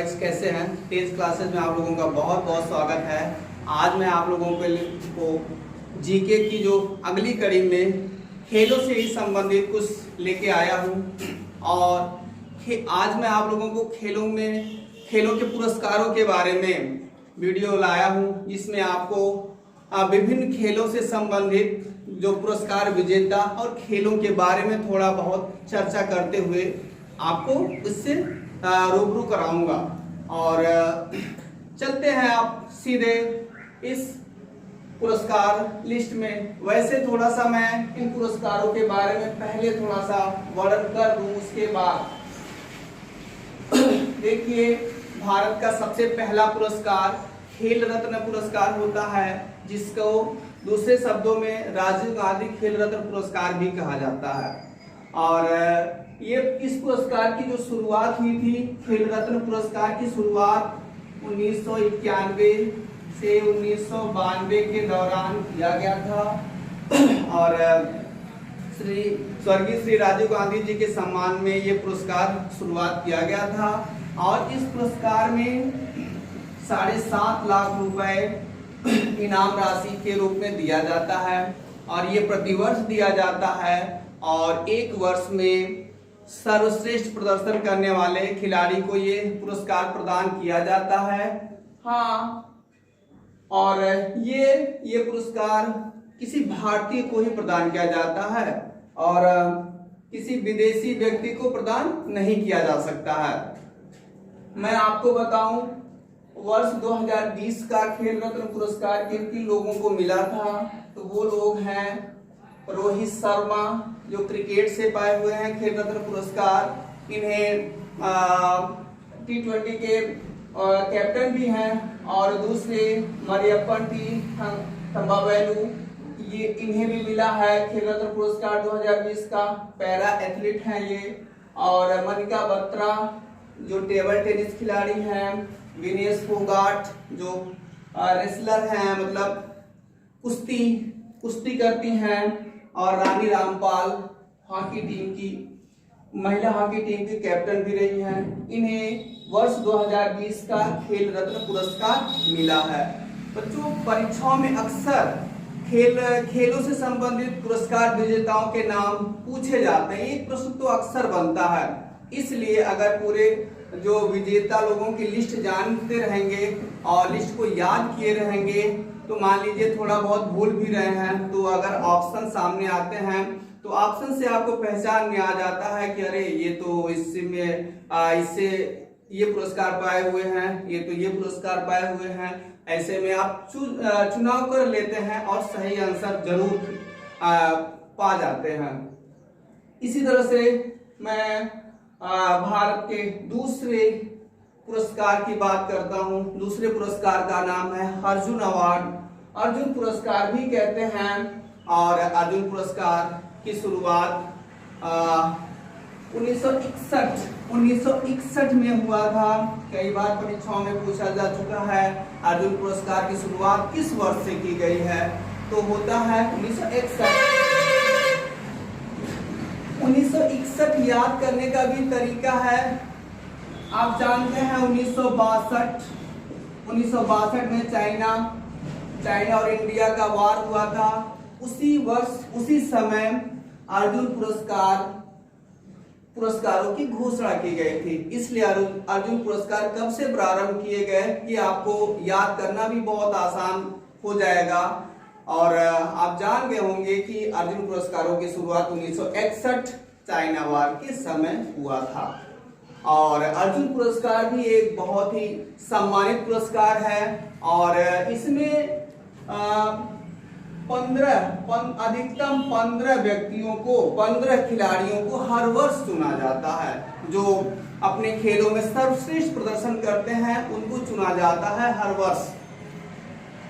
Guys, कैसे हैं? 10th classes में आप लोगों का बहुत बहुत स्वागत है। आज मैं आप लोगों को जीके की जो अगली कड़ी में खेलों से ही संबंधित कुछ लेके आया हूं और आज मैं आप लोगों को खेलों के पुरस्कारों के बारे में वीडियो लाया हूं, जिसमें आपको विभिन्न खेलों से संबंधित जो पुरस्कार विजेता और खेलों के बारे में थोड़ा बहुत चर्चा करते हुए आपको इससे रूबरू कराऊंगा। और चलते हैं आप सीधे इस पुरस्कार लिस्ट में। वैसे थोड़ा सा मैं इन पुरस्कारों के बारे में पहले थोड़ा सा वर्णन कर दूं, उसके बाद देखिए, भारत का सबसे पहला पुरस्कार खेल रत्न पुरस्कार होता है, जिसको दूसरे शब्दों में राजीव गांधी खेल रत्न पुरस्कार भी कहा जाता है। और ये इस पुरस्कार की जो शुरुआत हुई थी, खेल रत्न पुरस्कार की शुरुआत 1991 से 1992 के दौरान किया गया था और स्वर्गीय श्री राजीव गांधी जी के सम्मान में ये पुरस्कार शुरुआत किया गया था। और इस पुरस्कार में 7.5 लाख रुपए इनाम राशि के रूप में दिया जाता है और ये प्रतिवर्ष दिया जाता है और एक वर्ष में सर्वश्रेष्ठ प्रदर्शन करने वाले खिलाड़ी को ये पुरस्कार प्रदान किया जाता है। हाँ, और ये पुरस्कार किसी भारतीय को ही प्रदान किया जाता है और किसी विदेशी व्यक्ति को प्रदान नहीं किया जा सकता है। मैं आपको बताऊं, वर्ष 2020 का खेल रत्न पुरस्कार किन लोगों को मिला था, तो वो लोग हैं रोहित शर्मा, जो क्रिकेट से पाए हुए हैं खेल रत्न पुरस्कार। इन्हें T20 के कैप्टन भी हैं। और दूसरे मरियप्पन टी थंबावेलु, ये इन्हें भी मिला है खेल रत्न पुरस्कार 2020 का। पैरा एथलीट हैं ये। और मनिका बत्रा, जो टेबल टेनिस खिलाड़ी हैं। विनेश फोगाट, जो रेसलर हैं, मतलब कुश्ती करती हैं। और रानी रामपाल, हॉकी टीम की महिला हॉकी टीम की कैप्टन भी रही हैं। इन्हें वर्ष 2020 का खेल रत्न पुरस्कार मिला है। बच्चों, परीक्षाओं में अक्सर खेलों से संबंधित पुरस्कार विजेताओं के नाम पूछे जाते हैं। एक प्रश्न तो अक्सर बनता है, इसलिए अगर पूरे जो विजेता लोगों की लिस्ट जानते रहेंगे और लिस्ट को याद किए रहेंगे, तो मान लीजिए थोड़ा बहुत भूल भी रहे हैं, तो अगर ऑप्शन सामने आते हैं तो ऑप्शन से आपको पहचान में आ जाता है कि अरे ये तो इससे ये पुरस्कार पाए हुए हैं, ये तो ये पुरस्कार पाए हुए हैं। ऐसे में आप चुनाव कर लेते हैं और सही आंसर जरूर पा जाते हैं। इसी तरह से मैं भारत के दूसरे पुरस्कार की बात करता हूं। दूसरे पुरस्कार का नाम है अर्जुन अवार्ड, अर्जुन पुरस्कार भी कहते हैं। और अर्जुन पुरस्कार की शुरुआत 1961 में हुआ था। कई बार परीक्षाओं में पूछा जा चुका है अर्जुन पुरस्कार की शुरुआत किस वर्ष से की गई है, तो होता है 1961 याद करने का भी तरीका है। आप जानते हैं 1962 में चाइना और इंडिया का वार हुआ था। उसी वर्ष उसी समय अर्जुन पुरस्कारों की घोषणा की गई थी। इसलिए अर्जुन पुरस्कार कब से प्रारंभ किए गए, ये आपको याद करना भी बहुत आसान हो जाएगा। और आप जान गए होंगे कि अर्जुन पुरस्कारों की शुरुआत 1961 चाइना वार के समय हुआ था। और अर्जुन पुरस्कार भी एक बहुत ही सम्मानित पुरस्कार है और इसमें अधिकतम 15 खिलाड़ियों को हर वर्ष चुना जाता है। जो अपने खेलों में सर्वश्रेष्ठ प्रदर्शन करते हैं उनको चुना जाता है हर वर्ष।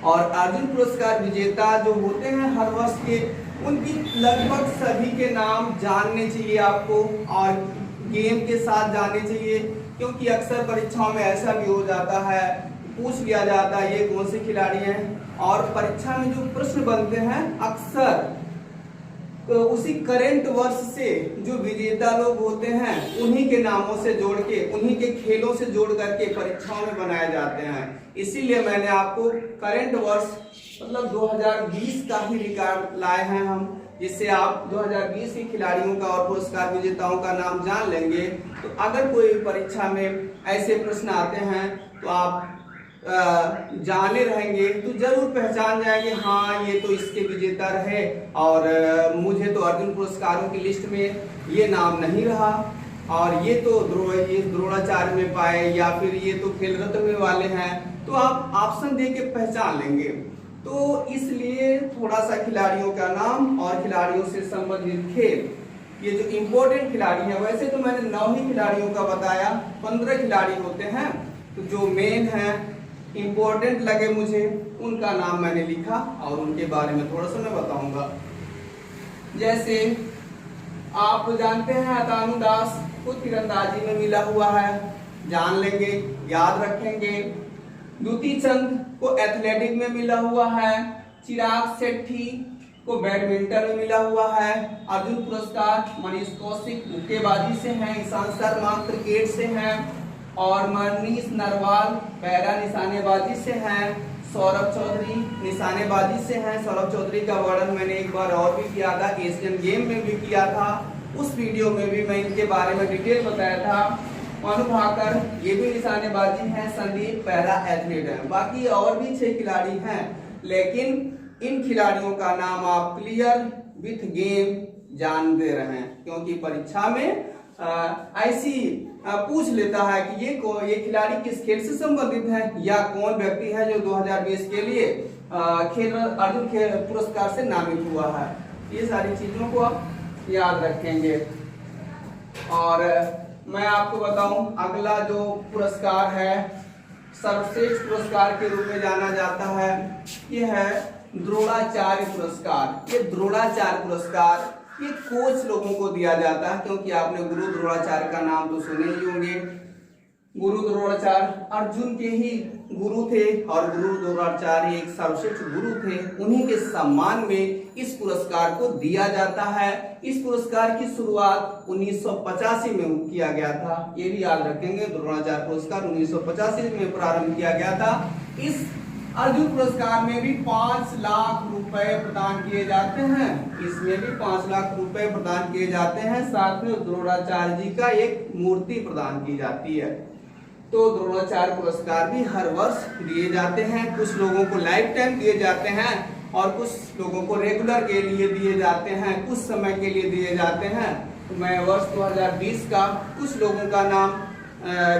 और अर्जुन पुरस्कार विजेता जो होते हैं हर वर्ष के, उनकी लगभग सभी के नाम जानने चाहिए आपको और गेम के साथ जानने चाहिए, क्योंकि अक्सर परीक्षाओं में ऐसा भी हो जाता है, पूछ लिया जाता है ये कौन से खिलाड़ी हैं। और परीक्षा में जो प्रश्न बनते हैं अक्सर तो उसी करंट वर्ष से जो विजेता लोग होते हैं उन्हीं के नामों से जोड़ के, उन्हीं के खेलों से जोड़ करके परीक्षाओं में बनाए जाते हैं। इसीलिए मैंने आपको करंट वर्ष मतलब 2020 का ही रिकॉर्ड लाए हैं हम, जिससे आप 2020 के खिलाड़ियों का और पुरस्कार विजेताओं का नाम जान लेंगे। तो अगर कोई परीक्षा में ऐसे प्रश्न आते हैं तो आप जाने रहेंगे तो जरूर पहचान जाएंगे, हाँ ये तो इसके विजेता रहे और मुझे तो अर्जुन पुरस्कारों की लिस्ट में ये नाम नहीं रहा, और ये तो द्रोणाचार्य में पाए या फिर ये तो खेल रत्न में वाले हैं, तो आप ऑप्शन दे के पहचान लेंगे। तो इसलिए थोड़ा सा खिलाड़ियों का नाम और खिलाड़ियों से संबंधित खेल, ये जो इम्पोर्टेंट खिलाड़ी है, वैसे तो मैंने 9 ही खिलाड़ियों का बताया, 15 खिलाड़ी होते हैं, तो जो मेन है इम्पोर्टेंट लगे मुझे उनका नाम मैंने लिखा और उनके बारे में थोड़ा सा मैं बताऊंगा। जैसे आप जानते हैं अतानु दास को तीरंदाजी में मिला हुआ है, जान लेंगे, याद रखेंगे। द्युति चंद को एथलेटिक में मिला हुआ है। चिराग शेट्टी को बैडमिंटन में मिला हुआ है। अर्जुन पुरस्कार मनीष कौशिक मुक्केबाजी से हैं। ईशांत शर्मा क्रिकेट से हैं और मनीष नरवाल पैरा निशानेबाजी से हैं। सौरभ चौधरी निशानेबाजी से हैं। सौरभ चौधरी का वर्णन मैंने एक बार और भी किया था, एशियन गेम में भी किया था, उस वीडियो में भी मैं इनके बारे में डिटेल बताया था। मनु भाकर ये भी निशानेबाजी हैं। संदीप पैरा एथलीट हैं। बाकी और भी 6 खिलाड़ी हैं, लेकिन इन खिलाड़ियों का नाम आप क्लियर विथ गेम जानते रहें, क्योंकि परीक्षा में ऐसी पूछ लेता है कि ये खिलाड़ी किस खेल से संबंधित है या कौन व्यक्ति है जो 2020 के लिए अर्जुन पुरस्कार से नामित हुआ है। ये सारी चीजों को आप याद रखेंगे। और मैं आपको बताऊं, अगला जो पुरस्कार है सर्वश्रेष्ठ पुरस्कार के रूप में जाना जाता है, ये है द्रोणाचार्य पुरस्कार। ये द्रोणाचार्य पुरस्कार ये कोच लोगों को दिया जाता है, क्योंकि आपने गुरु द्रोणाचार्य का नाम तो सुने ही होंगे। गुरु द्रोणाचार्य अर्जुन के ही गुरु थे और गुरु द्रोणाचार्य एक सर्वश्रेष्ठ गुरु थे। उन्हीं के सम्मान में इस पुरस्कार को दिया जाता है। इस पुरस्कार की शुरुआत 1985 में किया गया था, ये भी याद रखेंगे। द्रोणाचार्य पुरस्कार 1985 में प्रारंभ किया गया था। इस अर्जुन पुरस्कार में भी 5 लाख रुपए प्रदान किए जाते हैं। इसमें भी 5 लाख रुपए प्रदान किए जाते हैं। साथ में द्रोणाचार्य जी का एक मूर्ति प्रदान की जाती है। तो द्रोणाचार्य पुरस्कार भी हर वर्ष दिए जाते हैं। कुछ लोगों को लाइफ टाइम दिए जाते हैं और कुछ लोगों को रेगुलर के लिए दिए जाते हैं, कुछ समय के लिए दिए जाते हैं। तो मैं वर्ष 2020 का कुछ लोगों का नाम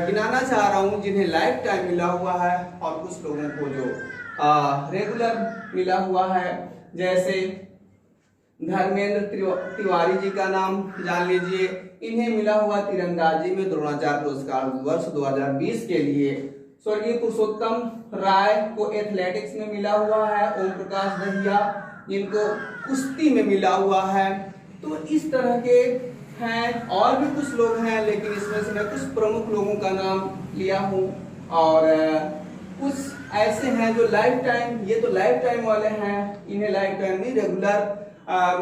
गिनाना चाह रहा हूँ जिन्हें लाइफ टाइम मिला हुआ है और कुछ लोगों को जो रेगुलर मिला हुआ है। जैसे धर्मेंद्र तिवारी जी का नाम जान लीजिए, इन्हें मिला हुआ तीरंदाजी में द्रोणाचार्य पुरस्कार वर्ष 2020 के लिए। स्वर्गीय पुरुषोत्तम राय को एथलेटिक्स में मिला हुआ है। ओम प्रकाश दहिया जिनको कुश्ती में मिला हुआ है। तो इस तरह के हैं, और भी कुछ लोग हैं, लेकिन इसमें से मैं कुछ प्रमुख लोगों का नाम लिया हूँ। और कुछ ऐसे हैं जो लाइफ टाइम, ये तो लाइफ टाइम वाले हैं, इन्हें लाइफ टाइम नहीं रेगुलर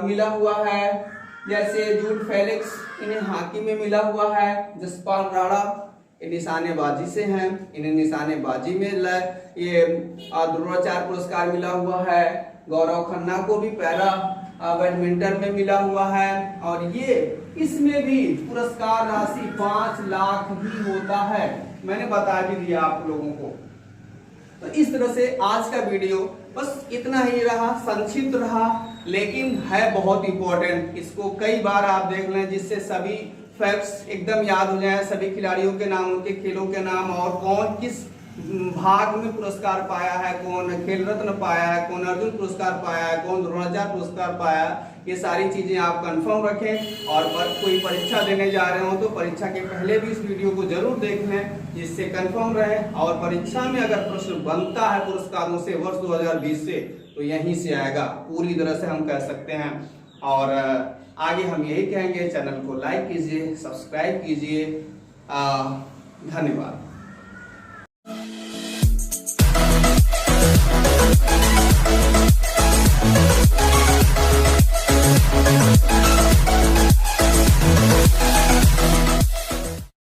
मिला हुआ है। जैसे जूड फेलिक्स, इन्हें हॉकी में मिला हुआ है। जसपाल राणा ये निशानेबाजी से हैं, इन्हें निशानेबाजी में ये द्रोणाचार्य पुरस्कार मिला हुआ है। गौरव खन्ना को भी पैरा बैडमिंटन में मिला हुआ है। और ये इसमें भी पुरस्कार राशि 5 लाख ही होता है, मैंने बता भी दिया आप लोगों को। तो इस तरह से आज का वीडियो बस इतना ही रहा, संक्षिप्त रहा, लेकिन है बहुत इंपॉर्टेंट। इसको कई बार आप देख लें जिससे सभी फैक्ट्स एकदम याद हो जाए, सभी खिलाड़ियों के नाम, उनके खेलों के नाम और कौन किस भाग में पुरस्कार पाया है, कौन खेल रत्न पाया है, कौन अर्जुन पुरस्कार पाया है, कौन द्रोणाचार्य पुरस्कार पाया है। ये सारी चीजें आप कंफर्म रखें। और कोई परीक्षा देने जा रहे हो तो परीक्षा के पहले भी इस वीडियो को जरूर देख लें, जिससे कंफर्म रहे। और परीक्षा में अगर प्रश्न बनता है पुरस्कारों से वर्ष 2020 से, तो यहीं से आएगा, पूरी तरह से हम कह सकते हैं। और आगे हम यही कहेंगे, चैनल को लाइक कीजिए, सब्सक्राइब कीजिए। धन्यवाद।